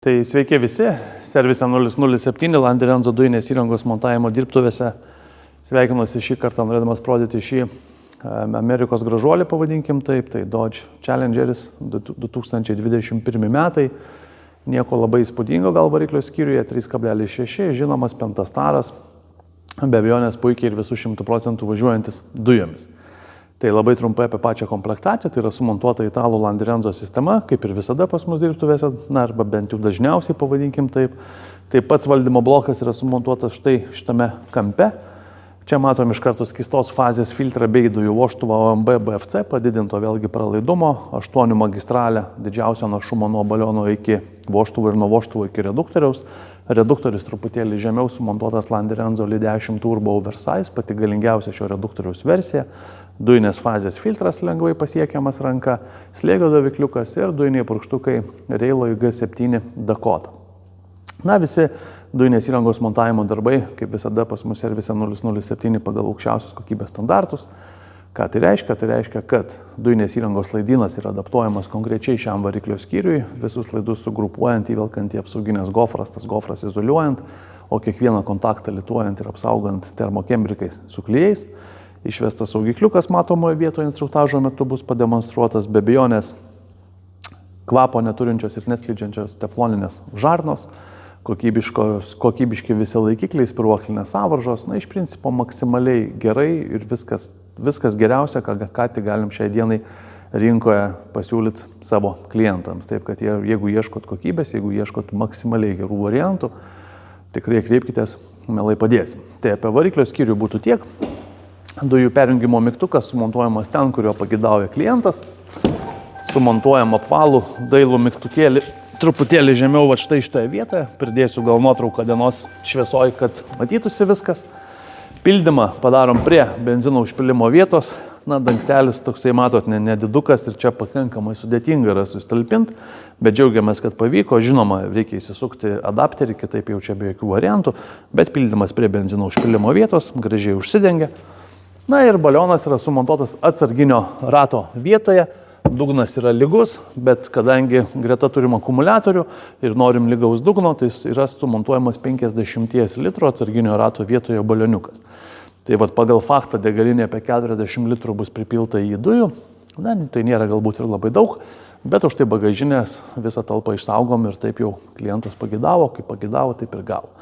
Tai sveiki visi, Service 007 Landerenzo dujinės įrangos montavimo dirbtuvėse. Sveikinuosi šį kartą, norėdamas parodyti šį Amerikos gražuolį, pavadinkim taip, tai Dodge Challengeris 2021 metai. Nieko labai įspūdingo gal variklio skyriuje, 3,6, žinomas pentastaras, be abejonės puikiai ir visų 100% važiuojantis dujomis. Tai labai trumpai apie pačią komplektaciją, tai yra sumontuota italų Landerenzo sistema, kaip ir visada pas mus dirbtuvėse, arba bent jau dažniausiai pavadinkim taip. Tai pats valdymo blokas yra sumontuotas štai šitame kampe. Čia matom iš karto skystos fazės filtrą bei dujų vožtuvą OMB BFC, padidinto vėlgi pralaidumo, 8 magistralę, didžiausio našumo nuo baliono iki vožtuvo ir nuo vožtuvo iki reduktoriaus. Reduktorius truputėlį žemiau sumontuotas Landerenzo L10 Turbo Oversize, pati galingiausia šio reduktoriaus versija. Dujinės fazės filtras lengvai pasiekiamas ranka, slėgio davikliukas ir dujiniai purkštukai Railoy G7 Dakota. Na, visi dujinės įrangos montavimo darbai, kaip visada pas mus Service 007 pagal aukščiausius kokybės standartus. Ką tai reiškia? Tai reiškia, kad dujinės įrangos laidynas yra adaptuojamas konkrečiai šiam variklio skyriui, visus laidus sugrupuojant, įvelkant į apsauginės gofras, tas gofras izoliuojant, o kiekvieną kontaktą lituojant ir apsaugant termokembrikais su klijais. Išvestas saugikliukas matomoje vietoje instruktažo metu bus pademonstruotas, be abejonės kvapo neturinčios ir neskleidžiančios tefloninės žarnos, kokybiški visi laikikliai, spyruoklinės sąvaržos, iš principo maksimaliai gerai ir viskas geriausia, ką tik galim šiai dienai rinkoje pasiūlyti savo klientams. Taip, kad jeigu ieškot kokybės, jeigu ieškot maksimaliai gerų variantų, tikrai kreipkitės, mielai padėsim. Tai apie variklio skyrių būtų tiek. Dujų perjungimo mygtukas sumontuojamas ten, kurio pagidauja klientas. Sumontuojam apvalų dailų mygtukėlį truputėlį žemiau va štai šitoje vietoje. Pridėsiu gal nuotrauką dienos šviesoj, kad matytųsi viskas. Pildymą padarom prie benzino užpilimo vietos. Na, dangtelis toksai matot, nedidukas ir čia pakankamai sudėtinga yra sustalpinti, bet džiaugiamės, kad pavyko. Žinoma, reikia įsisukti adapterį, kitaip jau čia be jokių variantų, bet pildymas prie benzino užpilimo vietos gražiai užsidengia. Na ir balionas yra sumontuotas atsarginio rato vietoje, dugnas yra lygus, bet kadangi greta turim akumuliatorių ir norim lygaus dugno, tai yra sumontuojamas 50 litrų atsarginio rato vietoje balioniukas. Tai vat pagal faktą degalinė apie 40 litrų bus pripilta į dujų, na, tai nėra galbūt ir labai daug, bet už tai bagažinės visą talpą išsaugom ir taip jau klientas pagidavo, kaip pagidavo, taip ir gavo.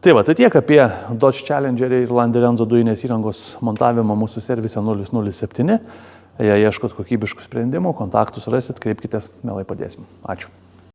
Tai va, tai tiek apie Dodge Challengerį ir Landerenzo dujinės įrangos montavimą mūsų Service 007. Jei ieškot kokybiškų sprendimų, kontaktus rasit, kreipkitės, mielai padėsim. Ačiū.